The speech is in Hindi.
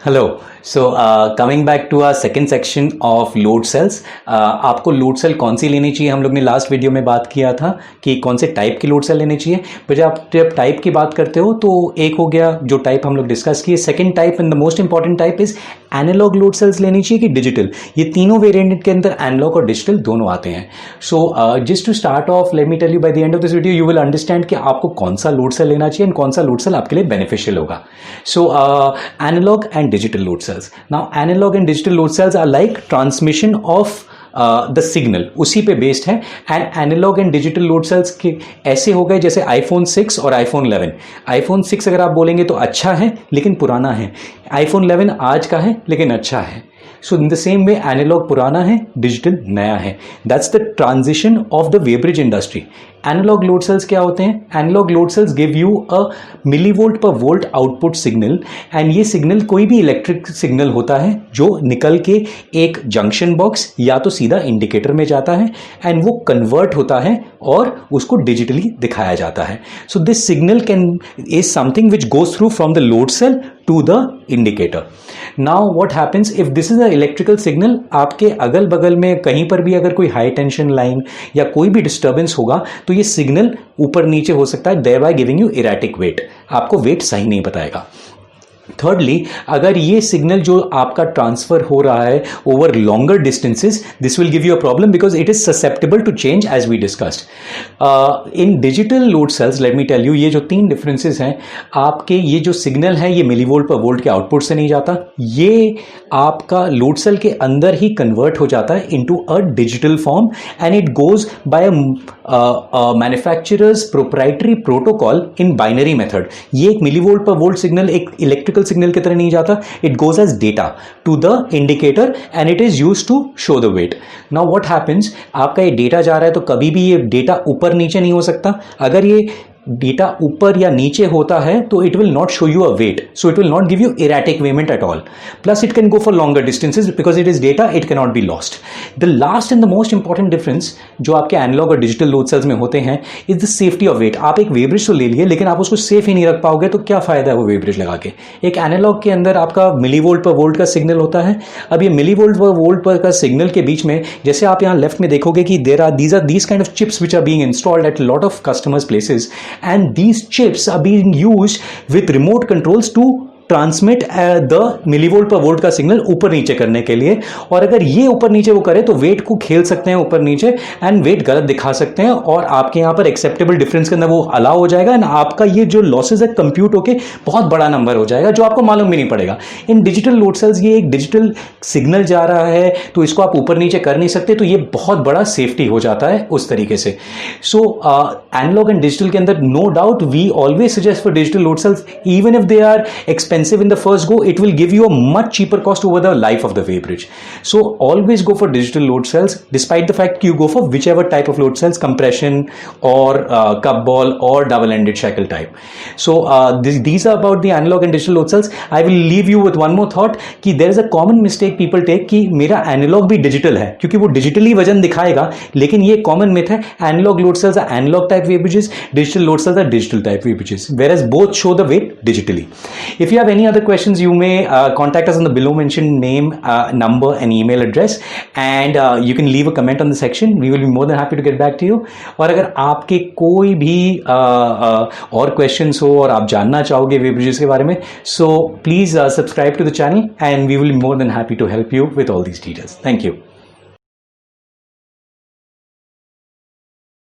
Hello. So coming back to our second section of load cells. आपको लोड सेल कौन सी लेनी चाहिए, हम लोग ने लास्ट वीडियो में बात किया था कि कौन से टाइप की लोड सेल लेनी चाहिए। पर जब टाइप की बात करते हो तो एक हो गया जो टाइप हम लोग डिस्कस किए। Second type and the most important type is analog load cells लेनी चाहिए कि डिजिटल। ये तीनों वेरिएंट के अंदर एनालॉग और डिजिटल दोनों आते हैं। So just to start off let me tell you by the end of this video you will understand कि आपको कौन सा लोड सेल लेना चाहिए एंड कौन सा लोड सेल आपके लिए बेनिफिशियल होगा। So analog and digital load cells. Now analog and digital load cells are like transmission of the signal, उसी पे बेस्ड है। And analog and digital load cells के ऐसे हो गए जैसे आईफोन 6 और आईफोन 11। आईफोन 6 अगर आप बोलेंगे तो अच्छा है लेकिन पुराना है, आईफोन 11 आज का है लेकिन अच्छा है। So in the same way analog पुराना है, डिजिटल नया है। That's the transition of the weighbridge industry. Analog load cells क्या होते हैं? Analog load cells give you a millivolt पर वोल्ट आउटपुट सिग्नल। एंड ये सिग्नल कोई भी इलेक्ट्रिक सिग्नल होता है जो निकल के एक जंक्शन बॉक्स या तो सीधा इंडिकेटर में जाता है एंड वो कन्वर्ट होता है और उसको डिजिटली दिखाया जाता है। So this signal can is something which goes through from the load cell to the indicator. Now what happens if this is a electrical signal, आपके अगल बगल में कहीं पर भी अगर कोई हाई टेंशन लाइन या कोई भी डिस्टर्बेंस होगा तो ये सिग्नल ऊपर नीचे हो सकता है, thereby giving you erratic weight. आपको वेट सही नहीं बताएगा। थर्डली, अगर ये सिग्नल जो आपका ट्रांसफर हो रहा है over longer distances, this will give you a problem because it is susceptible to change as we discussed. In digital load cells let me tell you, ये जो तीन डिफरेंसेस हैं आपके, ये जो सिग्नल है ये मिलीवोल्ट पर वोल्ट के आउटपुट से नहीं जाता, ये आपका लोड सेल के अंदर ही कन्वर्ट हो जाता है into a digital form and it goes by manufacturers proprietary protocol in binary method. ये एक मिलीवोल्ट पर वोल्ट सिग्नल एक इलेक्ट्रिकल सिग्नल की तरह नहीं जाता, it goes as data to the indicator and it is used to show the weight. Now what happens, आपका ये डेटा जा रहा है तो कभी भी ये डेटा ऊपर नीचे नहीं हो सकता। अगर ये डेटा ऊपर या नीचे होता है तो it will not show you a weight, so it will not give you erratic weighment at all. Plus it can go for longer distances because it is data, it can not be lost. The last and the most important difference जो आपके एनालॉग और डिजिटल लोड सेल्स में होते हैं is the safety of weight. आप एक वेब्रिज तो ले लिए लेकिन आप उसको सेफ ही नहीं रख पाओगे तो क्या फायदा है वो वेब्रिज लगा के। एक एनालॉग के अंदर आपका मिलीवोल्ट पर वोल्ट का सिग्नल होता है। अब ये मिलीवोल्ट पर वोल्ट पर का सिग्नल के बीच में, जैसे आप यहाँ लेफ्ट में देखोगे कि these are these kind of chips which are being installed at a lot of customers places, and these chips are being used with remote controls to transmit the millivolt पर वोल्ट का सिग्नल ऊपर नीचे करने के लिए। और अगर ये ऊपर नीचे वो करे तो वेट को खेल सकते हैं ऊपर नीचे एंड वेट गलत दिखा सकते हैं और आपके यहाँ पर एक्सेप्टेबल डिफरेंस के अंदर वो अलाउ हो जाएगा एंड आपका ये जो लॉसेज है कंप्यूट होके बहुत बड़ा नंबर हो जाएगा जो आपको मालूम भी नहीं पड़ेगा। इन डिजिटल लोड सेल्स ये एक डिजिटल सिग्नल जा रहा है तो इसको आप ऊपर नीचे कर नहीं सकते, तो ये बहुत बड़ा सेफ्टी हो जाता है उस तरीके से। सो एनालॉग एंड डिजिटल के अंदर no doubt we always suggest for digital load cells even if they are expensive in the first go, it will give you a much cheaper cost over the life of the weighbridge. So always go for digital load cells despite the fact you go for whichever type of load cells, compression or cup ball or double-ended shackle type. So these are about the analog and digital load cells. I will leave you with one more thought कि there is a common mistake people take कि मेरा analog भी digital है क्योंकि वो digitally वजन दिखाएगा, लेकिन ये common myth है। Analog load cells are analog type weighbridges, digital load cells are digital type weighbridges, whereas both show the weight digitally. If you have any other questions, you may contact us on the below mentioned name, number and email address, and you can leave a comment on the section. We will be more than happy to get back to you. और अगर आपके कोई भी और questions हो और आप जानना चाहोगे weighbridges के बारे में, so please subscribe to the channel and we will be more than happy to help you with all these details. Thank you.